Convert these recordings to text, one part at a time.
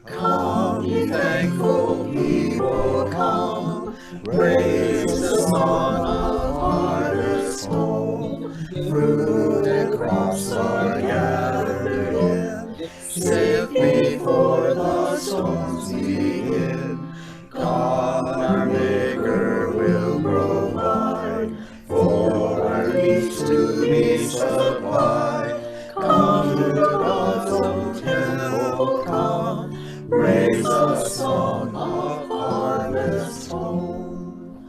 Come, ye thankful people, come, praise the song of harvest home. Fruit and crops are gathered in, safe before the storms begin. God, our Maker, will provide for our needs to be supplied. Come to God's own temple, come, raise a song of harvest home.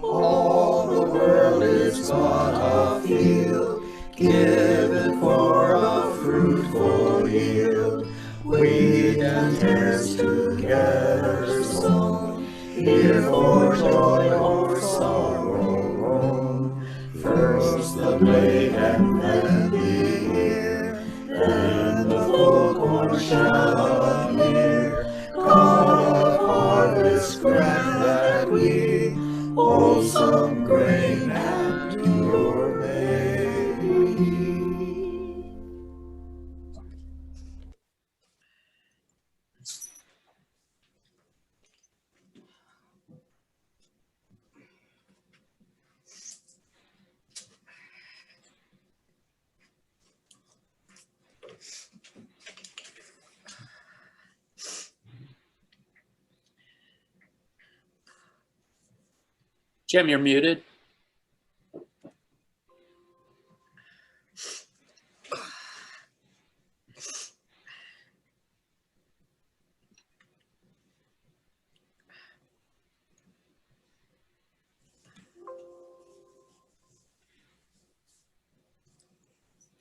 All the world is but a field, given for a fruitful yield. Wheat and tares together sown, here for joy or sorrow roam. First the blade and then the ear, then the full corn shall appear. God of harvest, grant that we wholesome grain and pure may be. Jim, you're muted.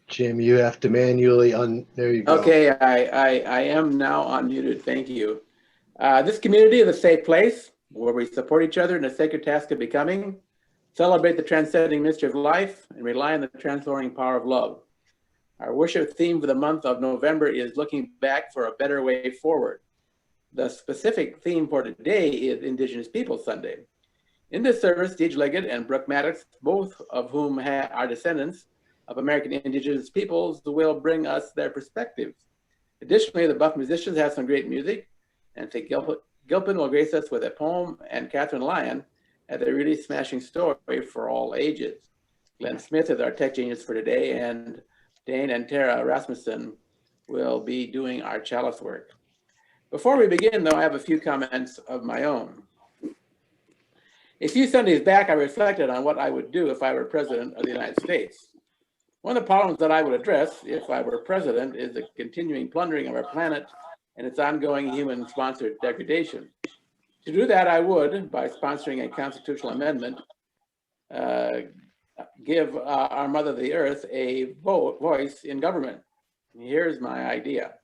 Jim, you have to manually there you go. Okay, I am now unmuted. Thank you. This community is a safe place where we support each other in the sacred task of becoming, celebrate the transcending mystery of life, and rely on the transforming power of love. Our worship theme for the month of November is looking back for a better way forward. The specific theme for today is Indigenous Peoples Sunday. In this service, Deej Leggitt and Brooke Maddox, both of whom are descendants of American Indigenous peoples, will bring us their perspectives. Additionally, the BUUF musicians have some great music, and Gilpin will grace us with a poem, and Catherine Lyon has a really smashing story for all ages. Glenn Smith is our tech genius for today, and Dane and Terra Rasmussen will be doing our Chalice work. Before we begin, though, I have a few comments of my own. A few Sundays back, I reflected on what I would do if I were president of the United States. One of the problems that I would address if I were president is the continuing plundering of our planet and its ongoing human-sponsored degradation. To do that, I would, by sponsoring a constitutional amendment, give our Mother the Earth a voice in government. Here's my idea.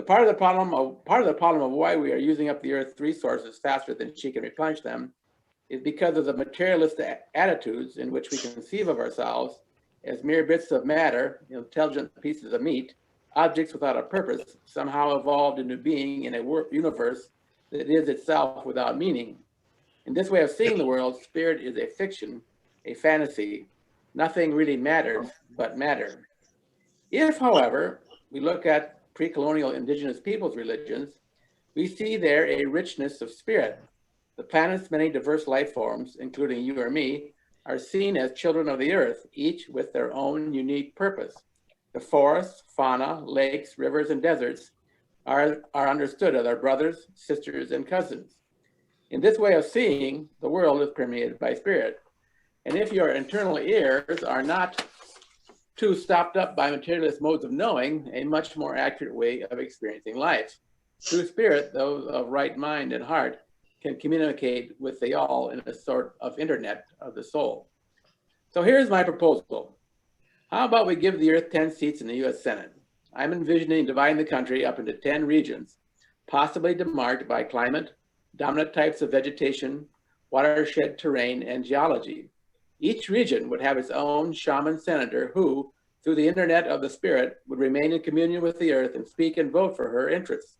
Part of the problem of why we are using up the Earth's resources faster than she can replenish them is because of the materialistic attitudes in which we conceive of ourselves as mere bits of matter, intelligent pieces of meat, objects without a purpose, somehow evolved into being in a universe that is itself without meaning. In this way of seeing the world, spirit is a fiction, a fantasy. Nothing really matters but matter. If, however, we look at pre-colonial indigenous peoples' religions, we see there a richness of spirit. The planet's many diverse life forms, including you or me, are seen as children of the earth, each with their own unique purpose. The forests, fauna, lakes, rivers, and deserts are understood as our brothers, sisters, and cousins. In this way of seeing, the world is permeated by spirit. And if your internal ears are not too stopped up by materialist modes of knowing, a much more accurate way of experiencing life. Through spirit, those of right mind and heart can communicate with the all in a sort of internet of the soul. So here's my proposal. How about we give the earth 10 seats in the US Senate? I'm envisioning dividing the country up into 10 regions, possibly demarked by climate, dominant types of vegetation, watershed terrain, and geology. Each region would have its own shaman senator who, through the internet of the spirit, would remain in communion with the earth and speak and vote for her interests.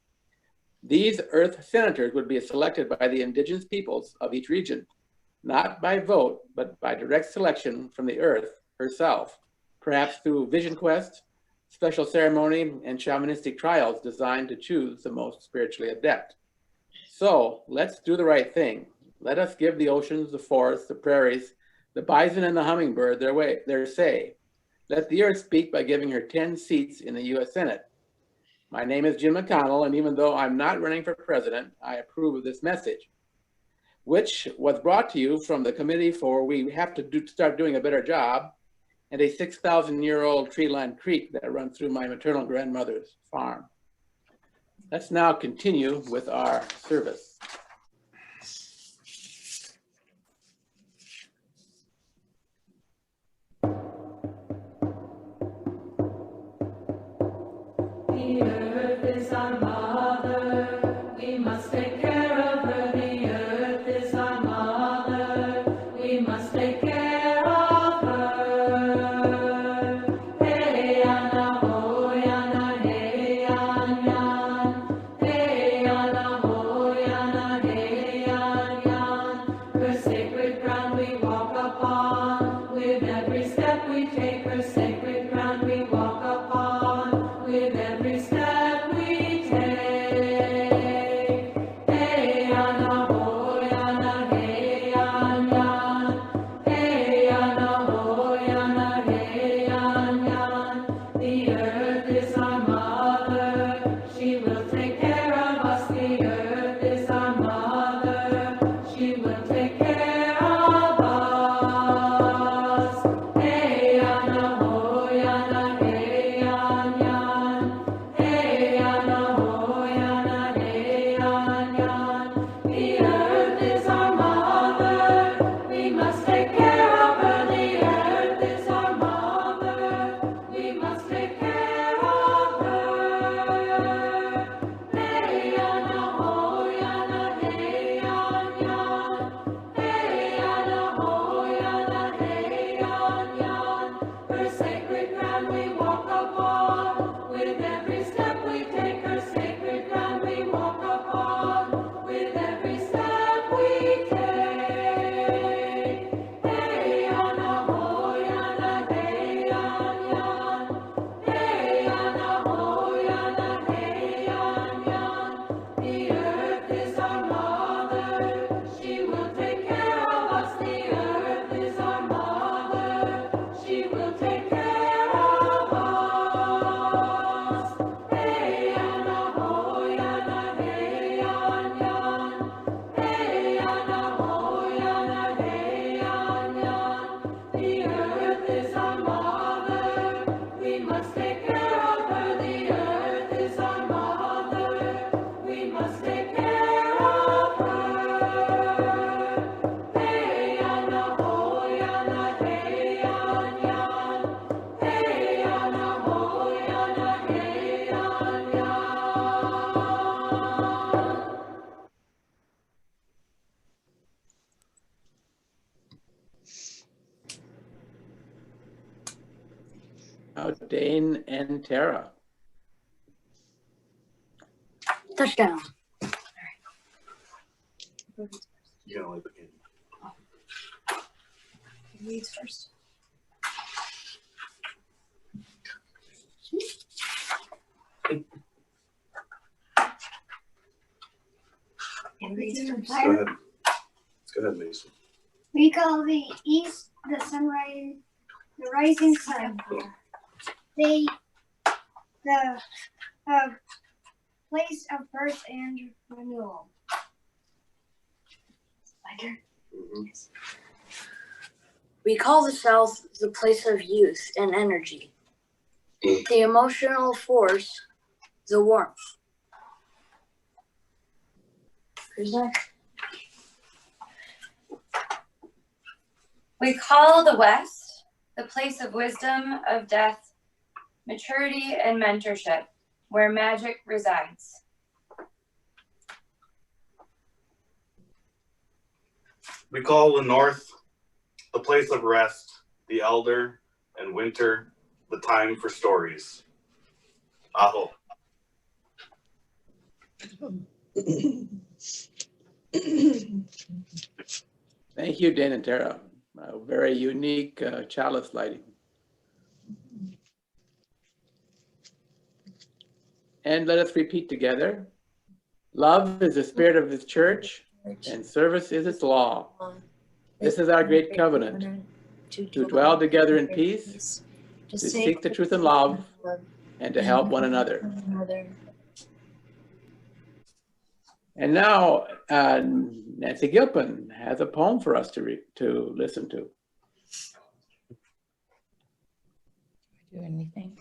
These earth senators would be selected by the indigenous peoples of each region, not by vote, but by direct selection from the earth herself, perhaps through vision quest, special ceremony, and shamanistic trials designed to choose the most spiritually adept. So let's do the right thing. Let us give the oceans, the forests, the prairies, the bison and the hummingbird their say. Let the earth speak by giving her 10 seats in the US Senate. My name is Jim McConnell, and even though I'm not running for president, I approve of this message, which was brought to you from the Committee for We Have to Start Doing a Better Job, and a 6,000-year-old tree-lined creek that runs through my maternal grandmother's farm. Let's now continue with our service. The earth is our mother, we must take care of her. The earth is our mother, we must take care of her. Hey, Anna, ho, Anna, hey, Anna, hey, Anna, ho, Anna, hey, Anna. Her sacred ground we walk upon, with every step we take. Her sacred ground we walk upon, with every step we take. Hey, Anna, ho, Anna, hey, Anna. Hey, Anna, ho, Anna, hey, Anna. The earth is our mother, she will take care of us. The earth is our mother, she will take care of us. Hey, Anna, ho, Anna, hey, Anna. Hey, Anna, ho, Anna, hey, Anna. The earth is our mother, we must take care of her. The earth is our mother, we must take care of her. Hey, Anna, ho, Anna, hey, Anna. Hey, Anna, ho, Anna, hey, Anna. Her sacred ground we walk upon, with every step we take. Her sacred ground we walk upon, with every step we take. Hey, Anna, ho, Anna, hey, Anna. Hey, Anna, ho, Anna, hey, Anna. The earth is our mother, she will take care of us. The earth is our mother, she will take care of us. Hey, Anna, ho, Anna, hey, Anna. Hey, Anna, ho, Anna, hey, Anna. The earth is our mother, we must take care of her. The earth is our mother, we must take care of her. Hey, Anna, ho, Anna, hey, Anna. Hey, Anna, ho, Anna, hey, Anna. Now Dane and Terra. Touchdown. You can only begin. Reads first. Go ahead. Go ahead, Mason. We call the east the sunrise, the rising sun. The place of birth and renewal. We call the south the place of youth and energy, the emotional force, the warmth. Who's next? We call the West the place of wisdom, of death, maturity, and mentorship, where magic resides. We call the North the place of rest, the elder and winter, the time for stories. Aho. Thank you, Dane and Terra. Very unique chalice lighting. And let us repeat together. Love is the spirit of the church, and service is its law. This is our great covenant, to dwell together in peace, to seek the truth in love, and to help one another. And now, Nancy Gilpin has a poem for us to listen to. Do anything?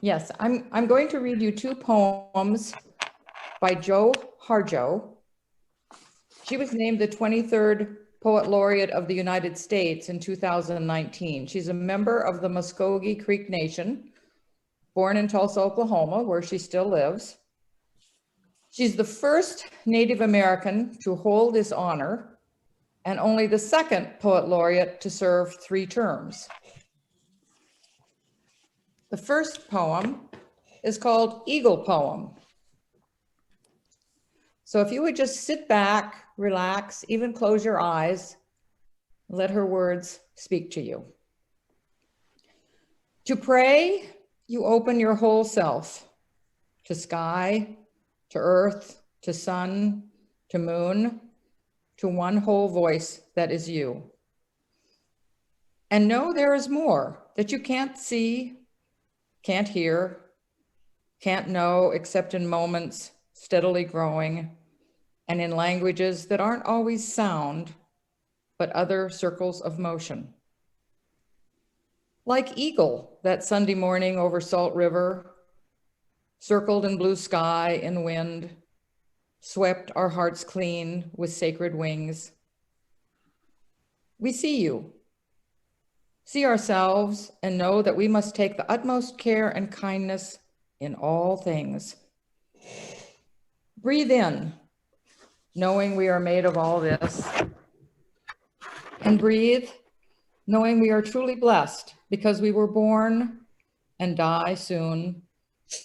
Yes, I'm going to read you two poems by Jo Harjo. She was named the 23rd Poet Laureate of the United States in 2019. She's a member of the Muskogee Creek Nation, born in Tulsa, Oklahoma, where she still lives. She's the first Native American to hold this honor and only the second Poet Laureate to serve 3 terms. The first poem is called Eagle Poem. So if you would just sit back, relax, even close your eyes, let her words speak to you. To pray, you open your whole self to sky, to earth, to sun, to moon, to one whole voice that is you. And know there is more that you can't see, can't hear, can't know except in moments steadily growing and in languages that aren't always sound, but other circles of motion. Like eagle that Sunday morning over Salt River, circled in blue sky and wind, swept our hearts clean with sacred wings. We see you, see ourselves, and know that we must take the utmost care and kindness in all things. Breathe in, knowing we are made of all this, and breathe, knowing we are truly blessed because we were born and die soon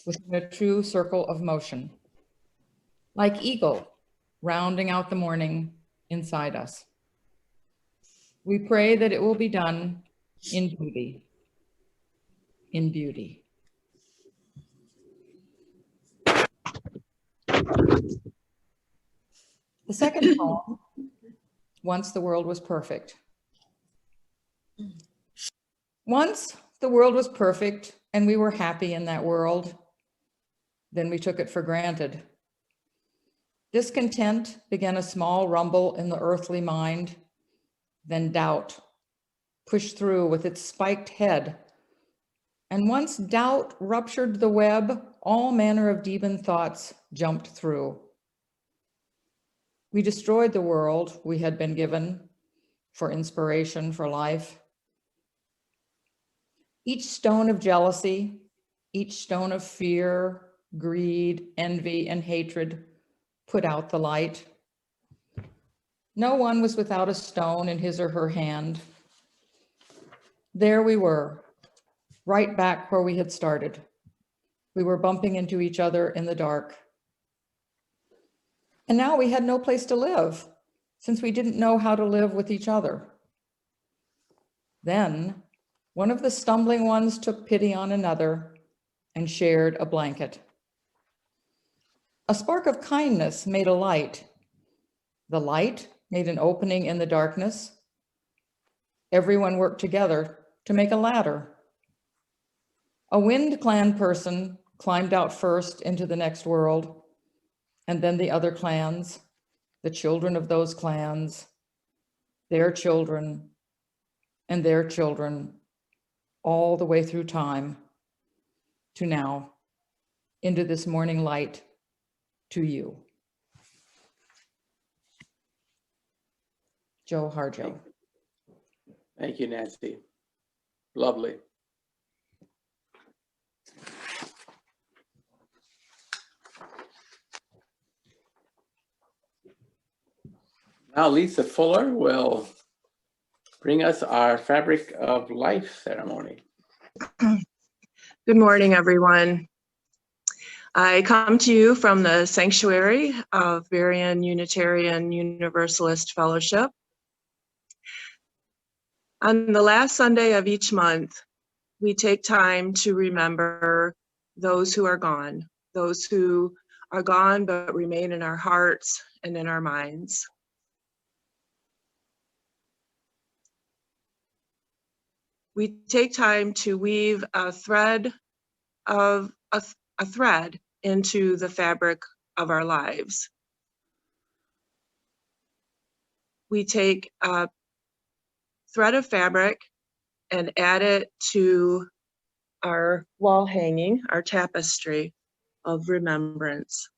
within a true circle of motion, like eagle rounding out the morning inside us. We pray that it will be done in beauty, in beauty. The second poem, Once the World Was Perfect. Once the world was perfect and we were happy in that world. Then we took it for granted. Discontent began a small rumble in the earthly mind. Then doubt pushed through with its spiked head. And once doubt ruptured the web, all manner of demon thoughts jumped through. We destroyed the world we had been given for inspiration for life. Each stone of jealousy, each stone of fear, greed, envy, and hatred put out the light. No one was without a stone in his or her hand. There we were, right back where we had started. We were bumping into each other in the dark. And now we had no place to live, since we didn't know how to live with each other. Then one of the stumbling ones took pity on another and shared a blanket. A spark of kindness made a light. The light made an opening in the darkness. Everyone worked together to make a ladder. A Wind Clan person climbed out first into the next world, and then the other clans, the children of those clans, their children, and their children, all the way through time to now, into this morning light to you. Jo Harjo. Thank you, Nancy. Lovely. Now Lisa Fuller will bring us our Fabric of Life ceremony. Good morning, everyone. I come to you from the sanctuary of Berrien Unitarian Universalist Fellowship. On the last Sunday of each month, we take time to remember those who are gone, those who are gone but remain in our hearts and in our minds. We take time to weave a thread into the fabric of our lives. We take a thread of fabric and add it to our wall hanging, our tapestry of remembrance.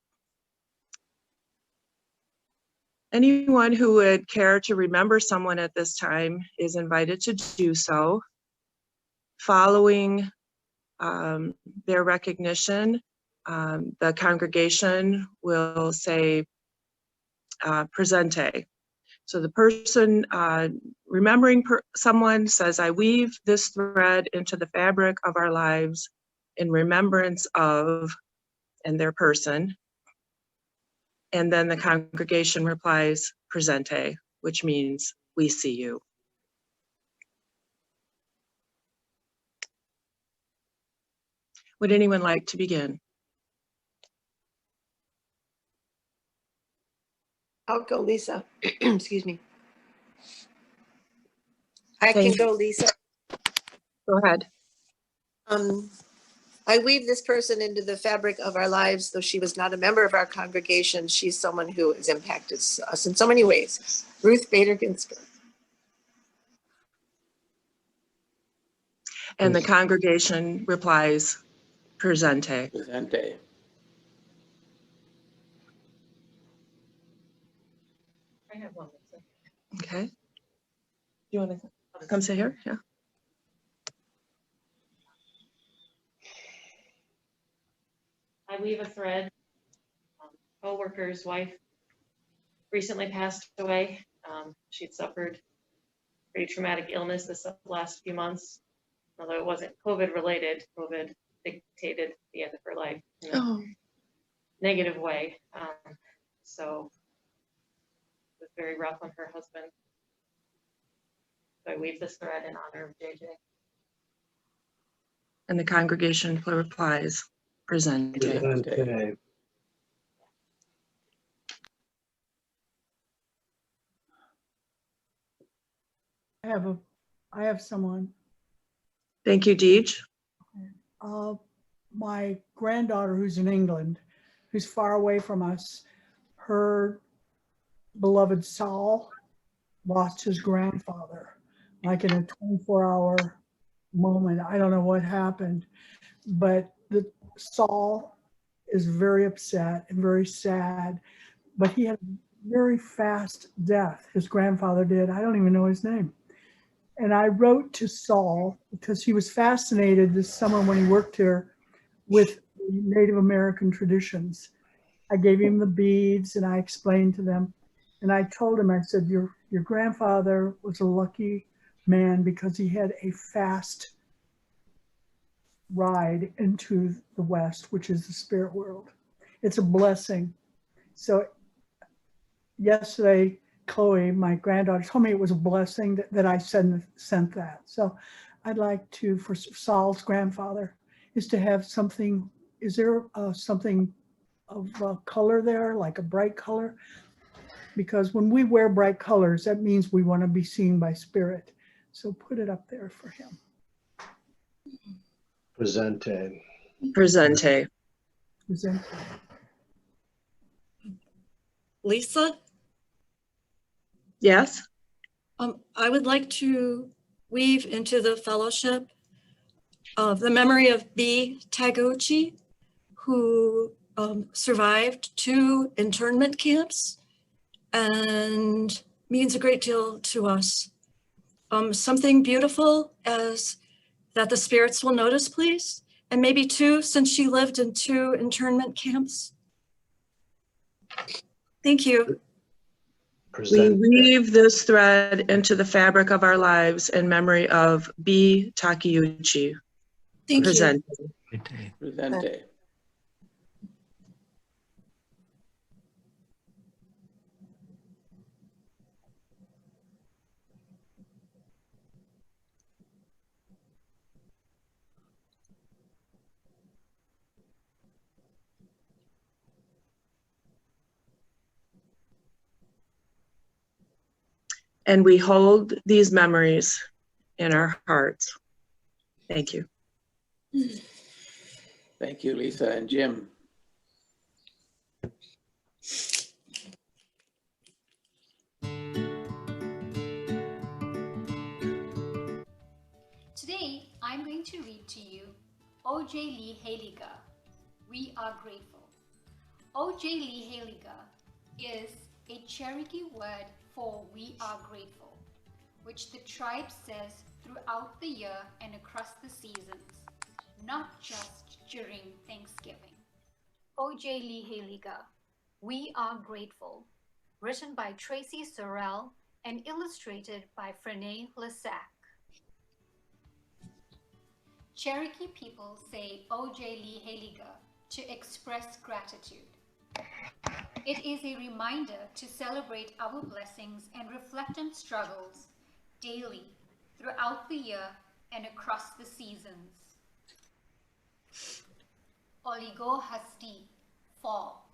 Anyone who would care to remember someone at this time is invited to do so. Following their recognition, the congregation will say presente. So the person remembering someone says, I weave this thread into the fabric of our lives in remembrance of, and their person. And then the congregation replies, presente, which means we see you. Would anyone like to begin? I'll go, Lisa. Excuse me. I Thank can go, Lisa. Go ahead. I weave this person into the fabric of our lives, though she was not a member of our congregation. She's someone who has impacted us in so many ways. Ruth Bader Ginsburg. And the congregation replies, presente. Presente. I have one. Okay. You want to come sit here? Yeah. I weave a thread. Co-worker's wife recently passed away. She'd suffered pretty traumatic illness this last few months. Although it wasn't COVID related, COVID dictated the end of her life in a negative way. So it was very rough on her husband. So I weave this thread in honor of JJ. And the congregation replies, presente. Presente. I have someone. Thank you, Deej. My granddaughter who's in England, who's far away from us, her beloved Saul lost his grandfather, like in a 24-hour moment. I don't know what happened, but Saul is very upset and very sad, but he had a very fast death. His grandfather did. I don't even know his name. And I wrote to Saul because he was fascinated this summer when he worked here with Native American traditions. I gave him the beads and I explained to them. And I told him, I said, your grandfather was a lucky man because he had a fast ride into the West, which is the spirit world. It's a blessing. So yesterday, Chloe, my granddaughter, told me it was a blessing that I sent that. So I'd like to, for Saul's grandfather, is to have something, is there something of color there, like a bright color? Because when we wear bright colors, that means we want to be seen by spirit. So put it up there for him. Presente. Presente. Presente. Lisa? Yes? I would like to weave into the fellowship of the memory of B. Taguchi, who survived 2 internment camps and means a great deal to us. Something beautiful as that the spirits will notice, please, and maybe 2, since she lived in 2 internment camps. Thank you. We weave this thread into the fabric of our lives in memory of B. Takeuchi. Thank Presente. you. Presente. and we hold these memories in our hearts. Thank you. Thank you, Lisa and Jim. Today, I'm going to read to you Otsaliheliga, We Are Grateful. Otsaliheliga is a Cherokee word for we are grateful, which the tribe says throughout the year and across the seasons, not just during Thanksgiving. Otsaliheliga, We Are Grateful, written by Traci Sorell and illustrated by Frene Lesac. Cherokee people say Otsaliheliga to express gratitude. It is a reminder to celebrate our blessings and reflect on struggles daily throughout the year and across the seasons. Oligo Hasti, fall.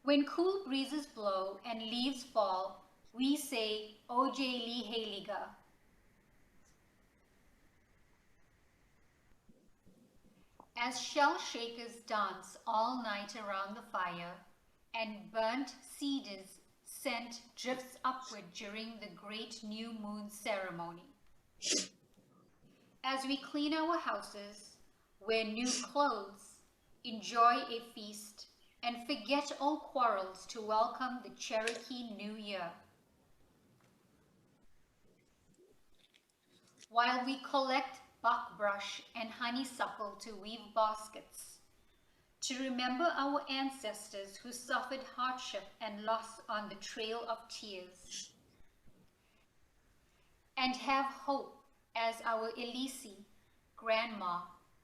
When cool breezes blow and leaves fall, we say Otsaliheliga. As shell shakers dance all night around the fire, and burnt cedars scent drifts upward during the great new moon ceremony. As we clean our houses, wear new clothes, enjoy a feast, and forget all quarrels to welcome the Cherokee New Year. While we collect buckbrush and honeysuckle to weave baskets, to remember our ancestors who suffered hardship and loss on the trail of tears, and have hope as our Elise, grandma,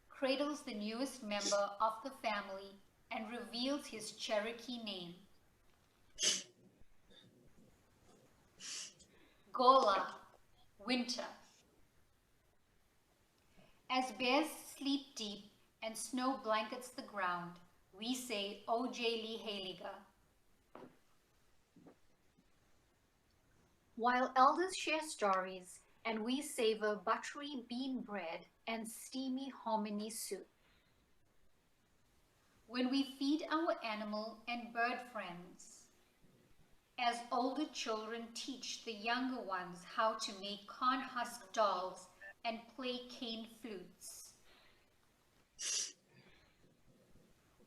cradles the newest member of the family and reveals his Cherokee name. Gola, winter. As bears sleep deep and snow blankets the ground, we say Otsaliheliga. While elders share stories and we savor buttery bean bread and steamy hominy soup. When we feed our animal and bird friends. As older children teach the younger ones how to make corn husk dolls and play cane flutes.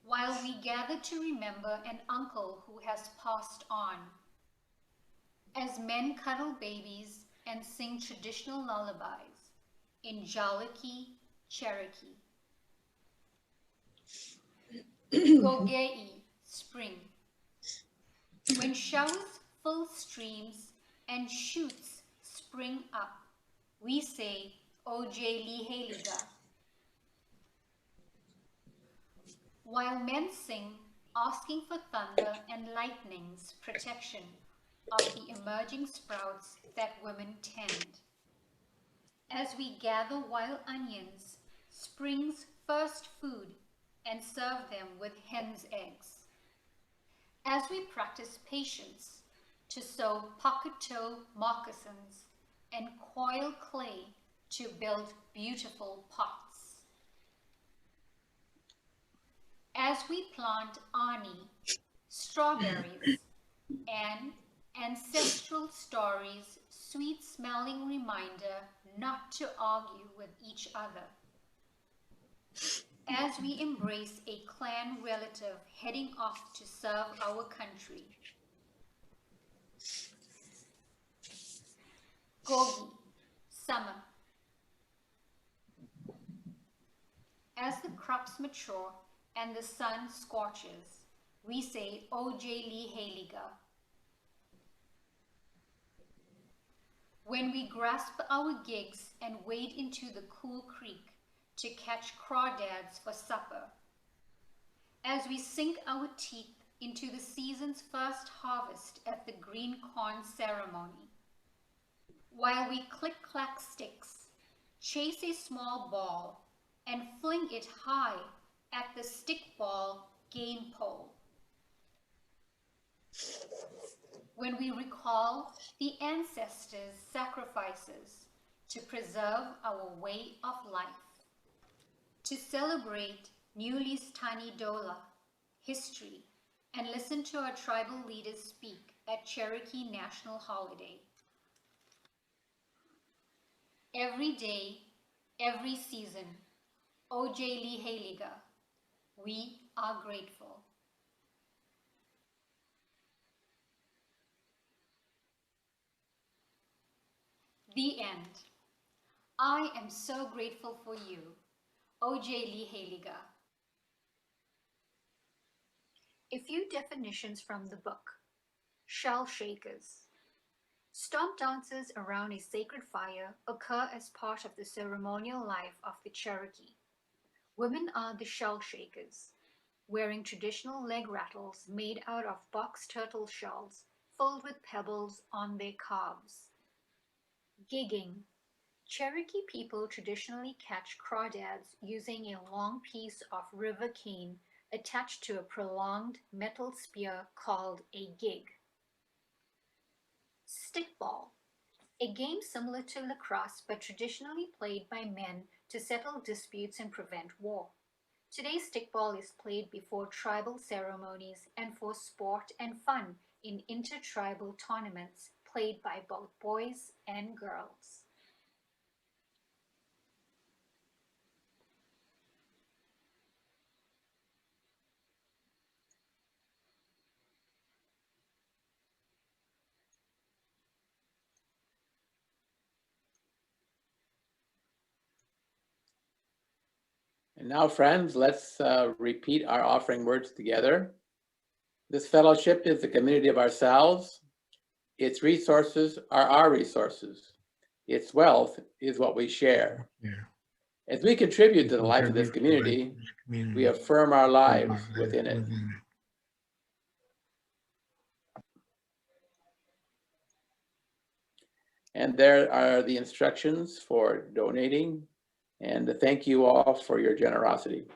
While we gather to remember an uncle who has passed on. As men cuddle babies and sing traditional lullabies in Shawnaque, Cherokee. Gogei, spring. When showers fill streams and shoots spring up, we say Otsaliheliga. While men sing, asking for thunder and lightning's protection of the emerging sprouts that women tend. As we gather wild onions, spring's first food, and serve them with hen's eggs. As we practice patience to sew pocket-toe moccasins and coil clay to build beautiful pots. As we plant ani, strawberries, and ancestral stories, sweet-smelling reminder not to argue with each other. As we embrace a clan relative heading off to serve our country. Gogi, summer. As the crops mature and the sun scorches, we say Otsaliheliga. When we grasp our gigs and wade into the cool creek to catch crawdads for supper. As we sink our teeth into the season's first harvest at the green corn ceremony. While we click-clack sticks, chase a small ball, and fling it high at the stickball game pole. when we recall the ancestors' sacrifices to preserve our way of life, to celebrate Newly's Tani Dola, history, and listen to our tribal leaders speak at Cherokee National Holiday. Every day, every season, Otsaliheliga, we are grateful. The end. I am so grateful for you, Otsaliheliga. A few definitions from the book. Shell shakers. Stomp dances around a sacred fire occur as part of the ceremonial life of the Cherokee. Women are the shell shakers, wearing traditional leg rattles made out of box turtle shells filled with pebbles on their calves. Gigging. Cherokee people traditionally catch crawdads using a long piece of river cane attached to a prolonged metal spear called a gig. Stickball. A game similar to lacrosse but traditionally played by men to settle disputes and prevent war. Today, stickball is played before tribal ceremonies and for sport and fun in intertribal tournaments played by both boys and girls. And now, friends, let's repeat our offering words together. This fellowship is the community of ourselves. Its resources are our resources. Its wealth is what we share. As we contribute to the life of this community, we affirm our lives within it. And there are the instructions for donating, and thank you all for your generosity.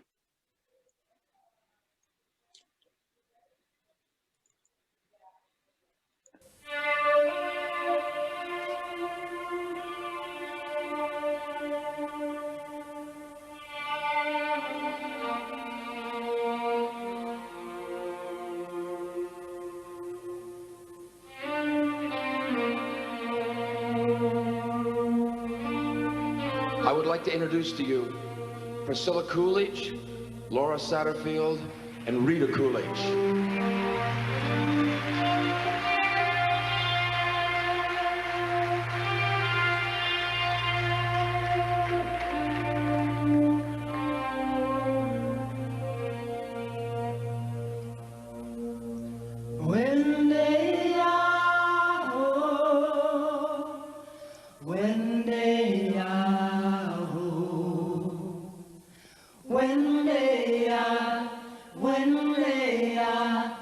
I would like to introduce to you Priscilla Coolidge, Laura Satterfield, and Rita Coolidge. When they are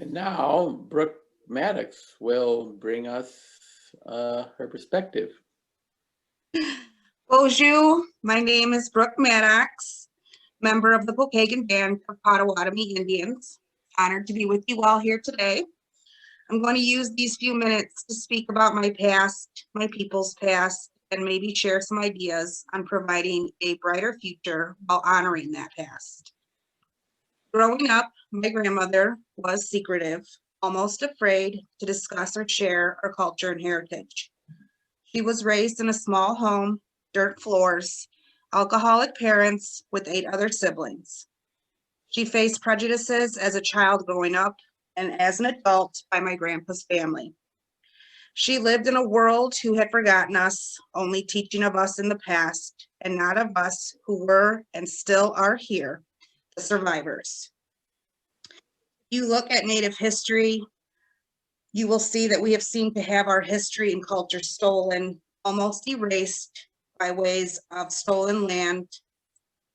And now Brooke Maddox will bring us her perspective. Bonjour, my name is Brooke Maddox, member of the Pokagon Band of Potawatomi Indians. Honored to be with you all here today. I'm going to use these few minutes to speak about my past, my people's past, and maybe share some ideas on providing a brighter future while honoring that past. Growing up, my grandmother was secretive, almost afraid to discuss or share our culture and heritage. She was raised in a small home, dirt floors, alcoholic parents with 8 other siblings. She faced prejudices as a child growing up and as an adult by my grandpa's family. She lived in a world who had forgotten us, only teaching of us in the past and not of us who were and still are here, the survivors. You look at Native history, you will see that we have seemed to have our history and culture stolen, almost erased by ways of stolen land,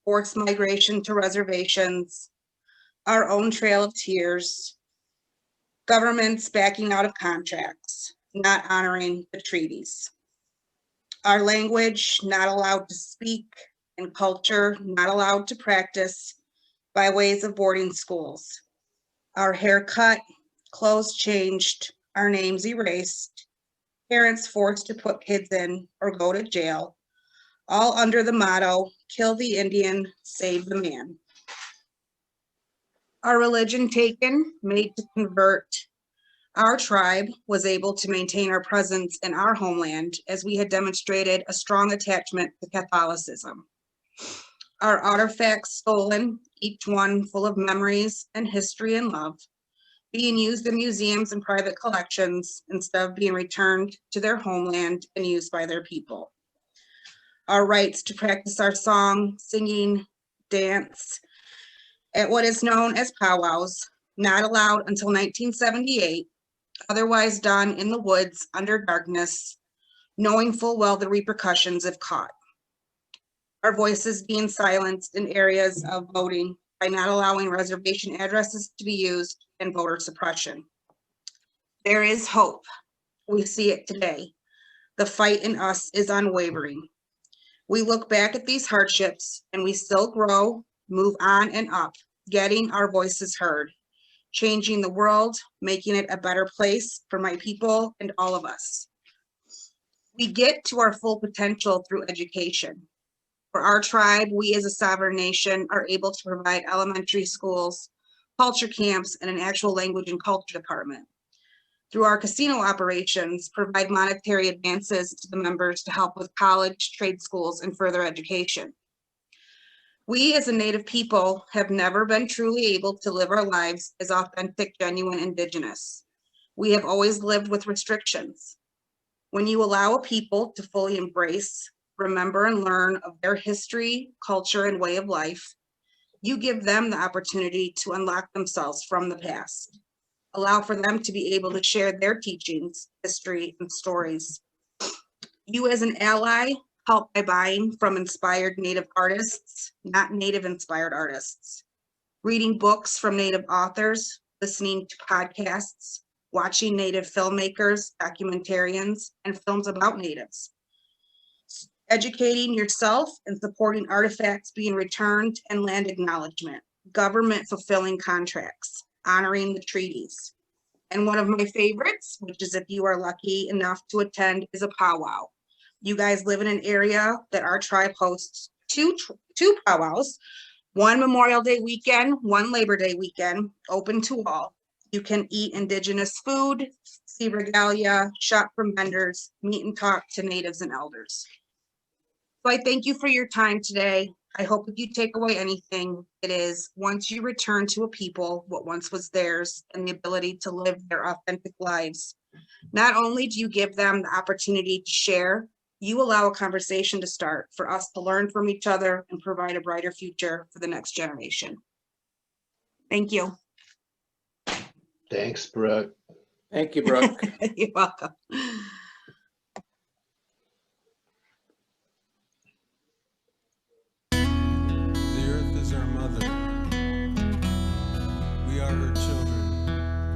forced migration to reservations, our own trail of tears, governments backing out of contracts, not honoring the treaties. Our language not allowed to speak, and culture not allowed to practice by ways of boarding schools. Our hair cut, clothes changed, our names erased, parents forced to put kids in or go to jail, all under the motto, kill the Indian, save the man. Our religion taken, made to convert. Our tribe was able to maintain our presence in our homeland as we had demonstrated a strong attachment to Catholicism. Our artifacts stolen, each one full of memories and history and love, being used in museums and private collections instead of being returned to their homeland and used by their people. Our rights to practice our song, singing, dance at what is known as powwows, not allowed until 1978, otherwise done in the woods under darkness, knowing full well the repercussions if caught. Our voices being silenced in areas of voting by not allowing reservation addresses to be used and voter suppression. There is hope. We see it today. The fight in us is unwavering. We look back at these hardships and we still grow, move on and up, getting our voices heard, changing the world, making it a better place for my people and all of us. We get to our full potential through education. For our tribe, we as a sovereign nation are able to provide elementary schools, culture camps, and an actual language and culture department. Through our casino operations, provide monetary advances to the members to help with college, trade schools, and further education. We as a Native people have never been truly able to live our lives as authentic, genuine Indigenous. We have always lived with restrictions. When you allow a people to fully embrace, remember, and learn of their history, culture, and way of life, you give them the opportunity to unlock themselves from the past. Allow for them to be able to share their teachings, history, and stories. You as an ally, help by buying from inspired Native artists, not Native inspired artists. Reading books from Native authors, listening to podcasts, watching Native filmmakers, documentarians, and films about Natives. Educating yourself and supporting artifacts being returned and land acknowledgement, government fulfilling contracts, honoring the treaties. And one of my favorites, which is if you are lucky enough to attend, is a powwow. You guys live in an area that our tribe hosts two powwows, one Memorial Day weekend, one Labor Day weekend, open to all. You can eat Indigenous food, see regalia, shop from vendors, meet and talk to natives and elders. So I thank you for your time today. I hope if you take away anything, it is once you return to a people what once was theirs and the ability to live their authentic lives, not only do you give them the opportunity to share, you allow a conversation to start for us to learn from each other and provide a brighter future for the next generation. Thank you. Thanks, Brooke. Thank you, Brooke. You're welcome. The earth is our mother. We are her children.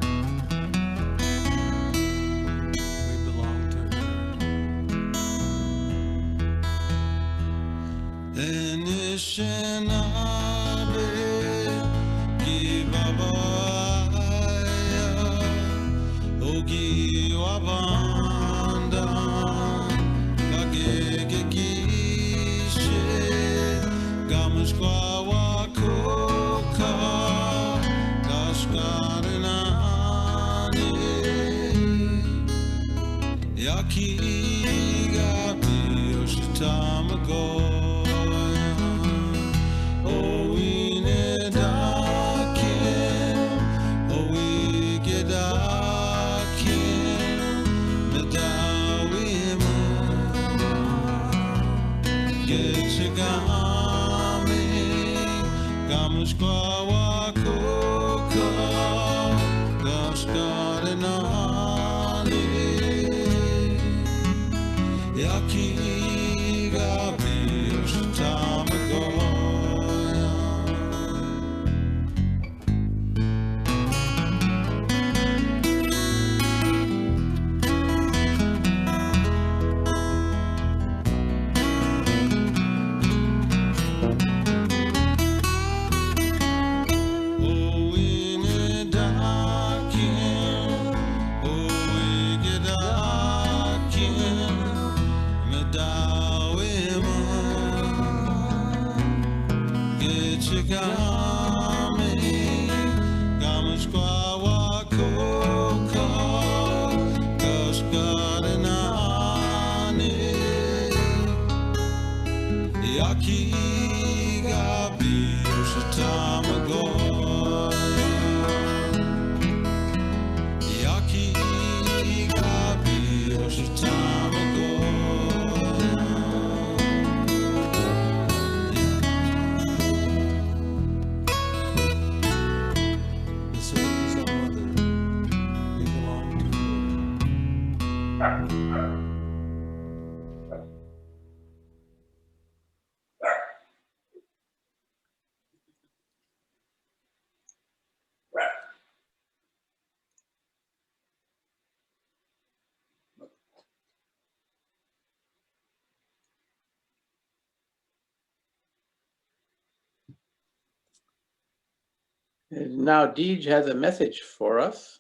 And now Deej has a message for us.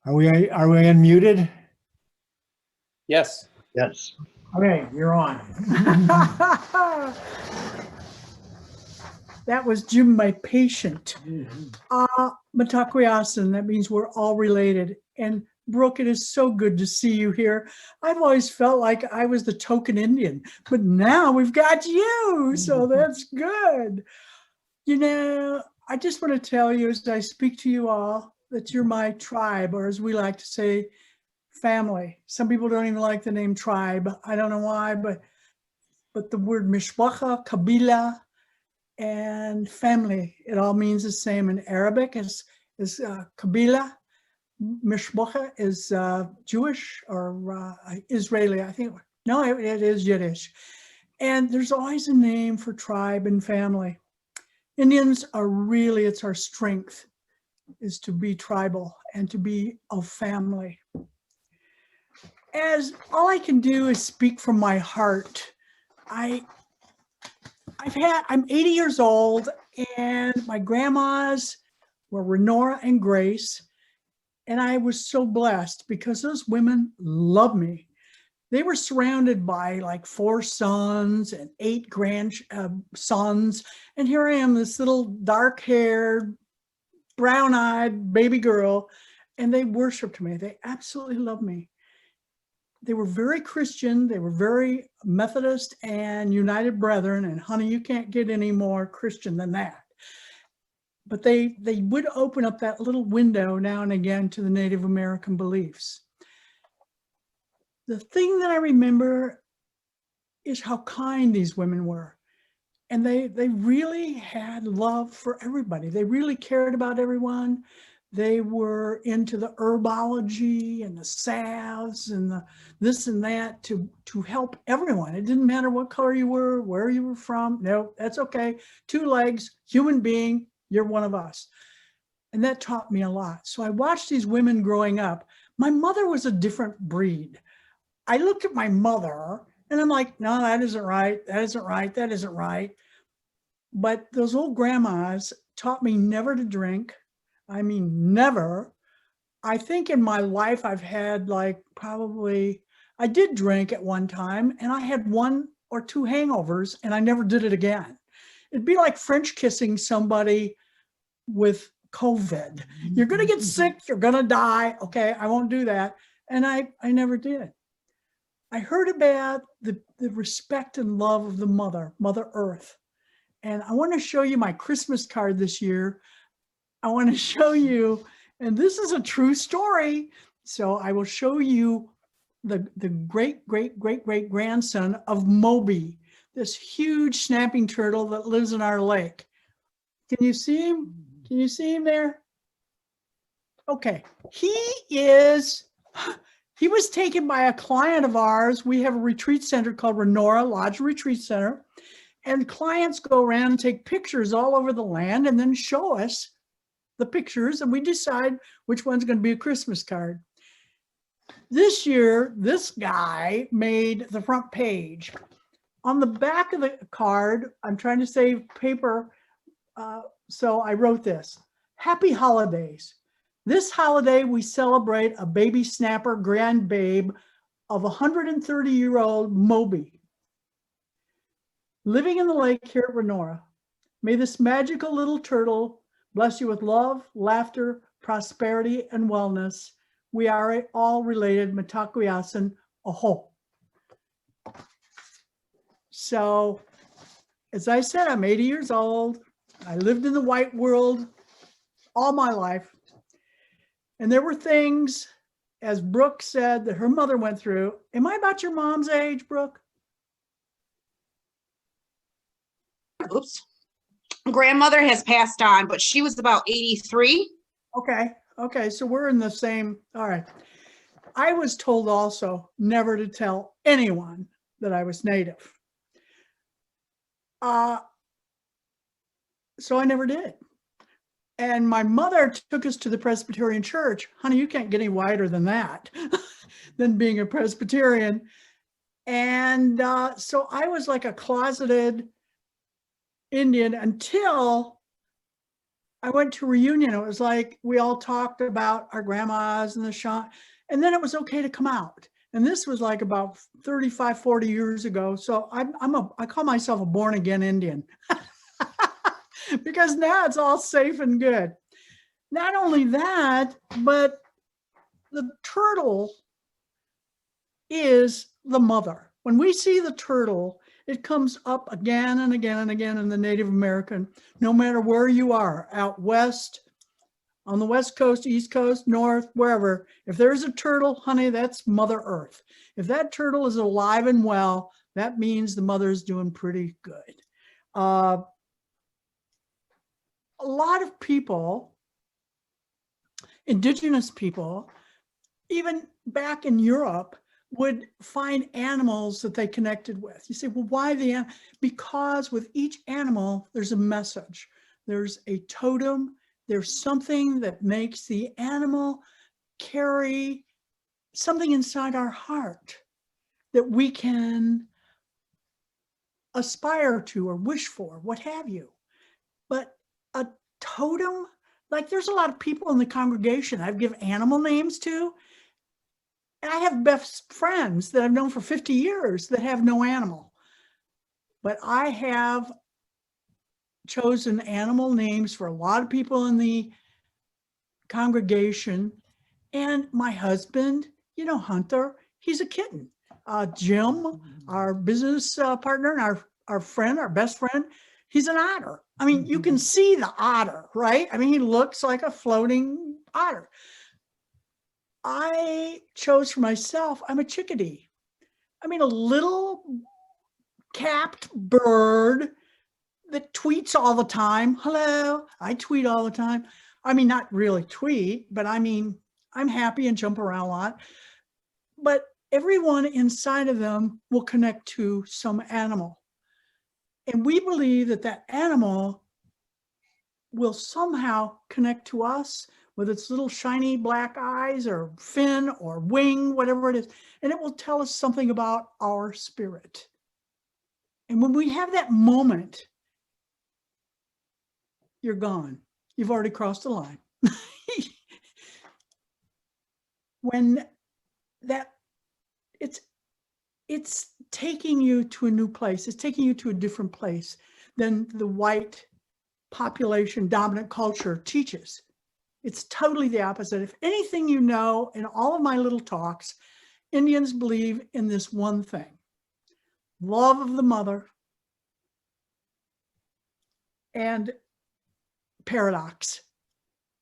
Are we unmuted? Yes. Yes. Okay, you're on. That was Jim, my patient. Matakuyasin, that means we're all related. And Brooke, it is so good to see you here. I've always felt like I was the token Indian, but now we've got you, so that's good. You know, I just want to tell you as I speak to you all that you're my tribe, or as we like to say, family. Some people don't even like the name tribe. I don't know why, but the word mishpacha, kabila, and family, it all means the same in Arabic as kabila. Mishpacha is Jewish or Israeli, I think. No, it is Yiddish. And there's always a name for tribe and family. Indians are really, it's our strength, is to be tribal and to be of family. As all I can do is speak from my heart. I'm 80 years old, and my grandmas were Renora and Grace, and I was so blessed because those women loved me. They were surrounded by like 4 sons and 8 grandsons, and here I am, this little dark-haired, brown-eyed baby girl, and they worshiped me. They absolutely loved me. They were very Christian, they were very Methodist and United Brethren, and honey, you can't get any more Christian than that. But they would open up that little window now and again to the Native American beliefs. The thing that I remember is how kind these women were. And they really had love for everybody. They really cared about everyone. They were into the herbology and the salves and the this and that to help everyone. It didn't matter what color you were, where you were from. No, that's okay. 2 legs, human being, you're one of us. And that taught me a lot. So I watched these women growing up. My mother was a different breed. I looked at my mother and I'm like, no, that isn't right. That isn't right. That isn't right. But those old grandmas taught me never to drink. I mean, never. I think in my life, I've had like probably, I did drink at one time and I had 1 or 2 hangovers and I never did it again. It'd be like French kissing somebody with COVID. You're going to get sick. You're going to die. Okay, I won't do that. And I never did. I heard about the respect and love of the Mother Earth. And I want to show you my Christmas card this year. I want to show you, and this is a true story. So I will show you the great grandson of Moby, this huge snapping turtle that lives in our lake. Can you see him? Can you see him there? Okay, he was taken by a client of ours. We have a retreat center called Renora Lodge Retreat Center. And clients go around and take pictures all over the land and then show us the pictures and we decide which one's going to be a Christmas card. This year, this guy made the front page. On the back of the card, I'm trying to save paper, so I wrote this: Happy Holidays. This holiday, we celebrate a baby snapper grandbabe of 130-year-old Moby. Living in the lake here at Renora, may this magical little turtle bless you with love, laughter, prosperity, and wellness. We are all related. Mitakuyasin, aho. So, as I said, I'm 80 years old. I lived in the white world all my life. And there were things, as Brooke said, that her mother went through. Am I about your mom's age, Brooke? Oops. Grandmother has passed on, but she was about 83. Okay, so we're in the same, all right. I was told also never to tell anyone that I was Native. So I never did. And my mother took us to the Presbyterian church. Honey, you can't get any wider than that, than being a Presbyterian. And so I was like a closeted Indian until I went to reunion. It was like we all talked about our grandmas and the Shawnee, and then it was okay to come out. And this was like about 35, 40 years ago. So I call myself a born again Indian because now it's all safe and good. Not only that, but the turtle is the mother. When we see the turtle, it comes up again and again and again in the Native American, no matter where you are, out west, on the West Coast, East Coast, North, wherever. If there's a turtle, honey, that's Mother Earth. If that turtle is alive and well, that means the mother's doing pretty good. A lot of people, Indigenous people, even back in Europe, would find animals that they connected with. You say, well, why the animal? Because with each animal, there's a message. There's a totem. There's something that makes the animal carry something inside our heart that we can aspire to or wish for, what have you. But a totem, like there's a lot of people in the congregation I've given animal names to. And I have best friends that I've known for 50 years that have no animal. But I have chosen animal names for a lot of people in the congregation. And my husband, you know, Hunter, he's a kitten. Jim, our business partner and our friend, our best friend, he's an otter. I mean, you can see the otter, right? I mean, he looks like a floating otter. I chose for myself, I'm a chickadee. I mean, a little capped bird that tweets all the time. Hello, I tweet all the time. I mean, not really tweet, but I mean, I'm happy and jump around a lot. But everyone inside of them will connect to some animal. And we believe that that animal will somehow connect to us with its little shiny black eyes or fin or wing, whatever it is. And it will tell us something about our spirit. And when we have that moment, you're gone. You've already crossed the line. When that, it's taking you to a new place. It's taking you to a different place than the white population dominant culture teaches. It's totally the opposite. If anything, you know, in all of my little talks, Indians believe in this one thing: love of the mother and paradox.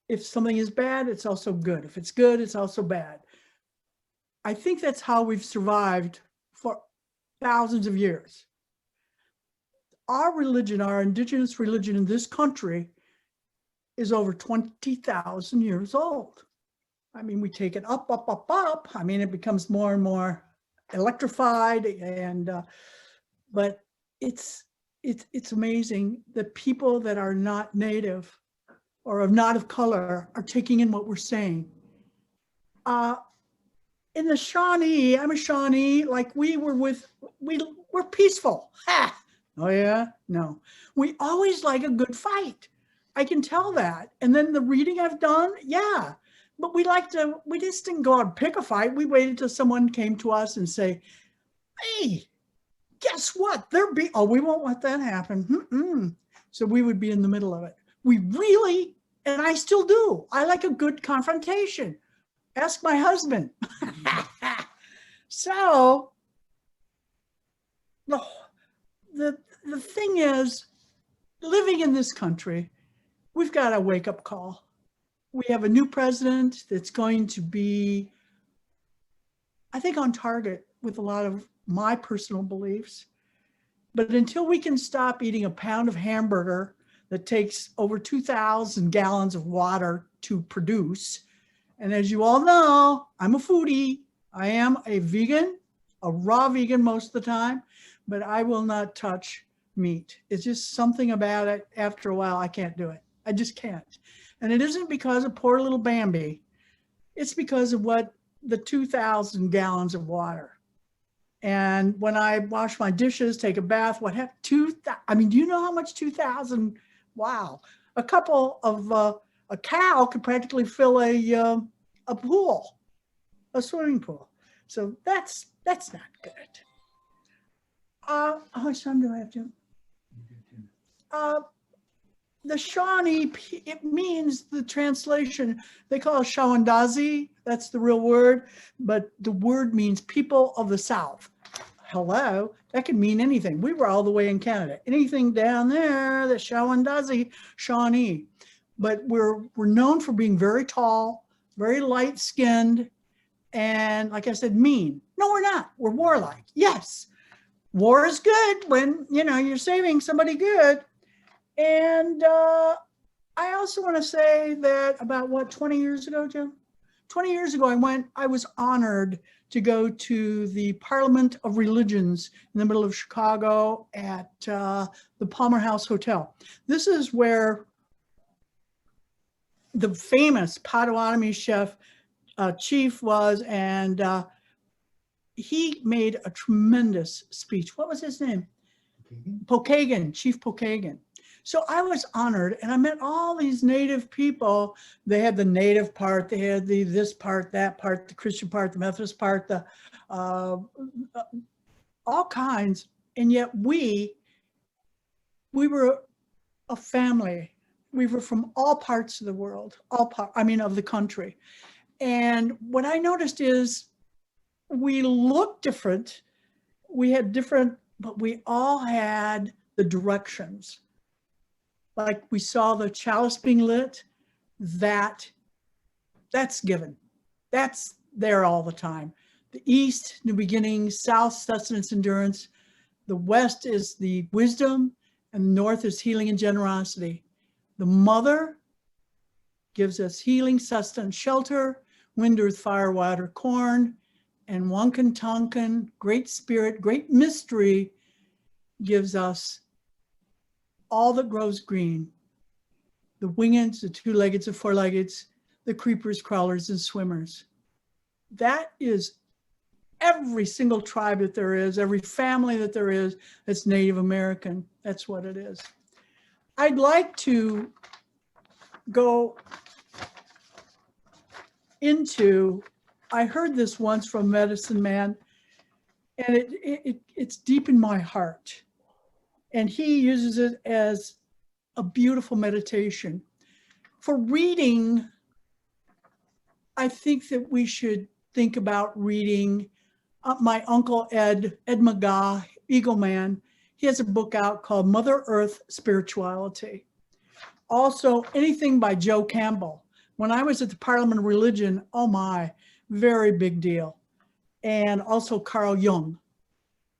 If something is bad, it's also good. If it's good, it's also bad. I think that's how we've survived for thousands of years. Our religion, our indigenous religion in this country, is over 20,000 years old. I mean, we take it up, up, up, up. I mean, it becomes more and more electrified, and but it's amazing that people that are not native or not of color are taking in what we're saying. In the Shawnee, I'm a Shawnee, like we're peaceful. Ha! Oh yeah? No. We always like a good fight. I can tell that. And then the reading I've done, yeah. But we just didn't go out and pick a fight. We waited till someone came to us and say, hey, guess what? Oh, we won't let that happen. Mm-mm. So we would be in the middle of it. We really, and I still do, I like a good confrontation. Ask my husband. So the thing is, living in this country, we've got a wake-up call. We have a new president that's going to be, I think, on target with a lot of my personal beliefs. But until we can stop eating a pound of hamburger that takes over 2,000 gallons of water to produce, and as you all know, I'm a foodie. I am a vegan, a raw vegan most of the time, but I will not touch meat. It's just something about it. After a while, I can't do it. I just can't. And it isn't because of poor little Bambi. It's because of what the 2,000 gallons of water. And when I wash my dishes, take a bath, what happened? I mean, do you know how much 2,000? Wow. A couple of, a cow could practically fill a pool, a swimming pool. So that's not good. How much time do I have to? The Shawnee, it means, the translation, they call it Shawandazi, that's the real word, but the word means people of the South. Hello, that could mean anything. We were all the way in Canada. Anything down there, the Shawandazi, Shawnee. But we're known for being very tall, very light-skinned, and like I said, mean. No, we're not. We're warlike. Yes, war is good when, you know, you're saving somebody good. And I also want to say that about, what, 20 years ago, Jim? 20 years ago, I was honored to go to the Parliament of Religions in the middle of Chicago at the Palmer House Hotel. This is where the famous Potawatomi chef chief was, and he made a tremendous speech. What was his name? Pokagon, Chief Pokagon. So I was honored, and I met all these Native people. They had the Native part, they had the this part, that part, the Christian part, the Methodist part, the all kinds. And yet we were a family. We were from all parts of the world, of the country. And what I noticed is we looked different. We had different, but we all had the directions. Like we saw the chalice being lit, that's given. That's there all the time. The East, new beginnings, South, sustenance, endurance. The West is the wisdom, and the North is healing and generosity. The mother gives us healing, sustenance, shelter. Wind, earth, fire, water, corn. And Wonkan Tonkin, great spirit, great mystery, gives us all that grows green. The wingeds, the two-leggeds, the four-leggeds, the creepers, crawlers, and swimmers. That is every single tribe that there is, every family that there is that's Native American. That's what it is. I'd like to go into, I heard this once from Medicine Man, and it's deep in my heart. And he uses it as a beautiful meditation. For reading, I think that we should think about reading my uncle Ed McGaw, Eagle Man. He has a book out called Mother Earth Spirituality. Also, anything by Joe Campbell. When I was at the Parliament of Religion, oh my, very big deal. And also Carl Jung.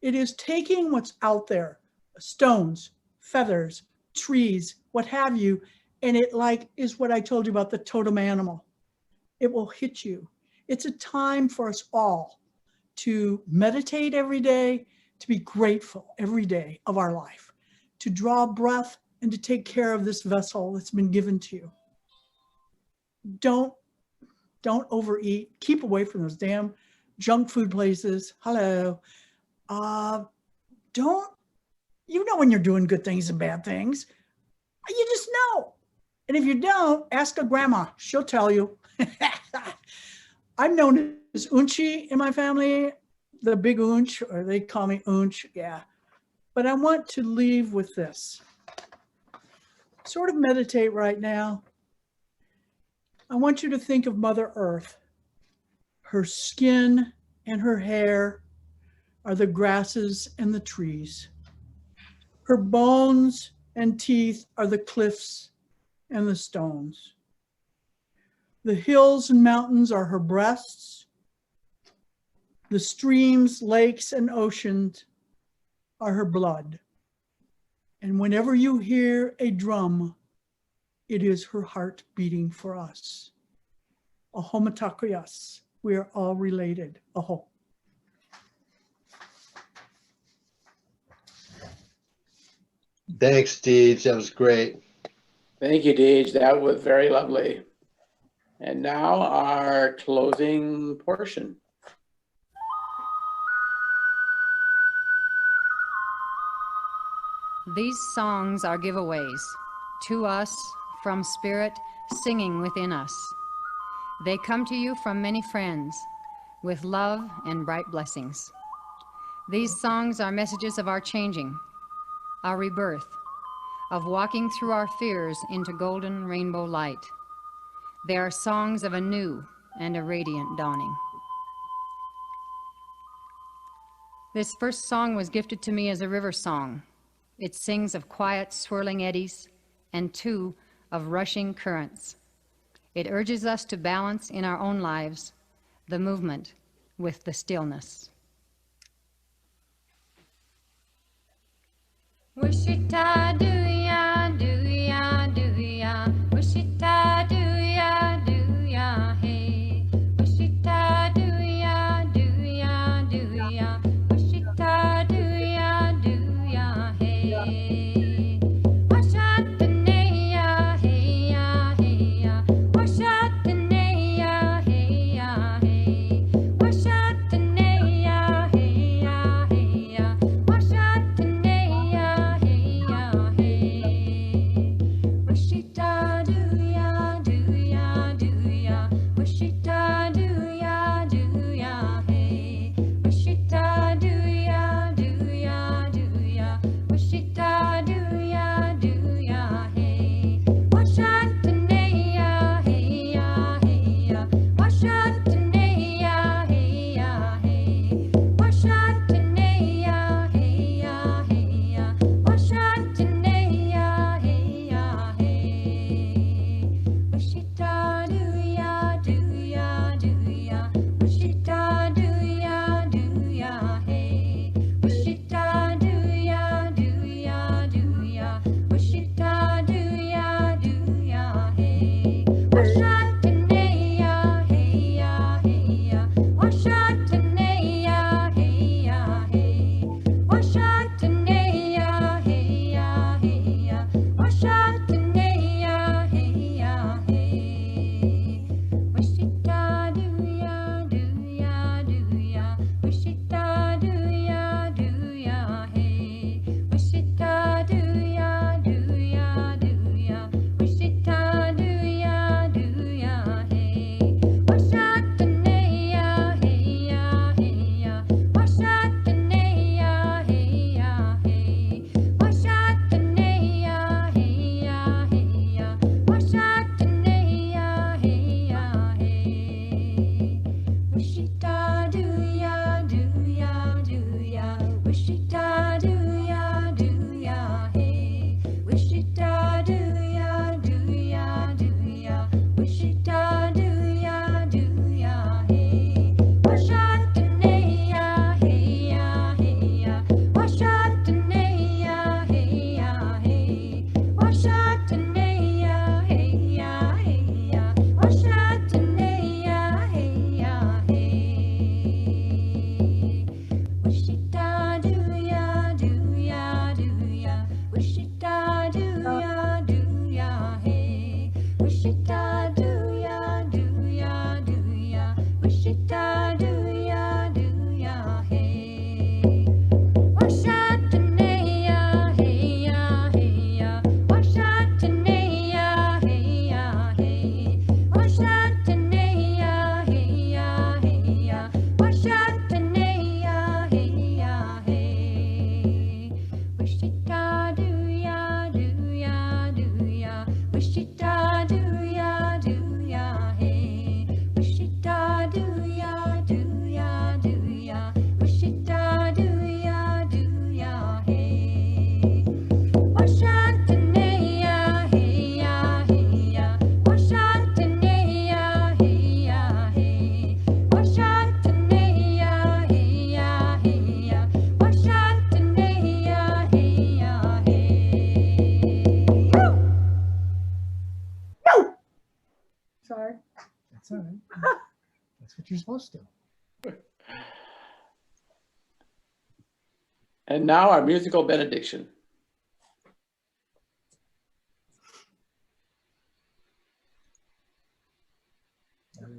It is taking what's out there, stones, feathers, trees, what have you, and it like is what I told you about the totem animal. It will hit you. It's a time for us all to meditate every day, to be grateful every day of our life, to draw breath and to take care of this vessel that's been given to you. Don't overeat. Keep away from those damn junk food places. Hello. You know when you're doing good things and bad things. You just know. And if you don't, ask a grandma. She'll tell you. I'm known as Unchi in my family, the big Unch, or they call me Unch, yeah. But I want to leave with this. Sort of meditate right now. I want you to think of Mother Earth. Her skin and her hair are the grasses and the trees. Her bones and teeth are the cliffs and the stones. The hills and mountains are her breasts. The streams, lakes, and oceans are her blood. And whenever you hear a drum, it is her heart beating for us. Ahomatakuyas. We are all related. Aho. Thanks, Deej. That was great. Thank you, Deej. That was very lovely. And now our closing portion. These songs are giveaways to us from Spirit singing within us. They come to you from many friends with love and bright blessings. These songs are messages of our changing, our rebirth, of walking through our fears into golden rainbow light. They are songs of a new and a radiant dawning. This first song was gifted to me as a river song. It sings of quiet swirling eddies and two of rushing currents. It urges us to balance in our own lives the movement with the stillness. Wishita do ya, wishita do ya, hey. Wishita do ya, wishita do ya, hey. Washatanaya, hey ya, hey ya. Washatanaya, hey ya, hey. Washatanaya, hey ya, hey ya. Washatanaya, hey ya, hey. Sorry. That's all right. That's what you're supposed to. And now our musical benediction.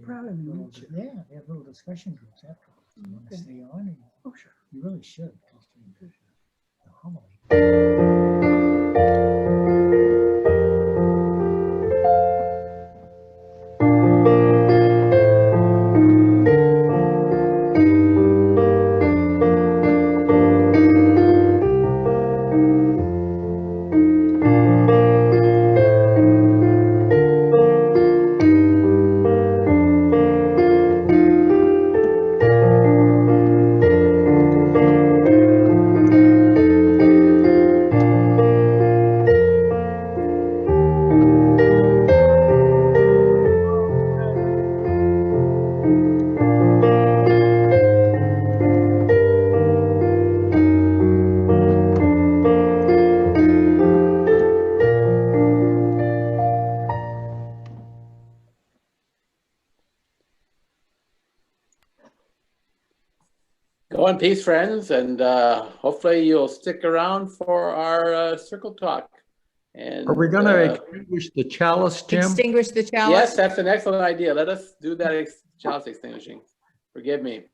Probably meet you. Yeah, we have little discussion groups after. You want to stay on? Oh, sure. You really should. The homily. Go in peace, friends, and hopefully you'll stick around for our circle talk. And Are we going to extinguish the chalice, Jim? Extinguish the chalice? Yes, that's an excellent idea. Let us do that chalice extinguishing. Forgive me.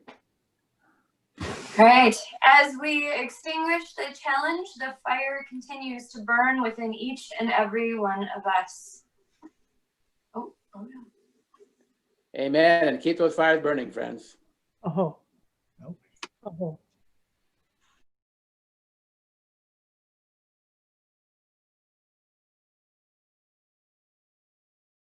All right, as we extinguish the challenge, the fire continues to burn within each and every one of us. Oh yeah. Amen. And keep those fires burning, friends. Oh. Oh.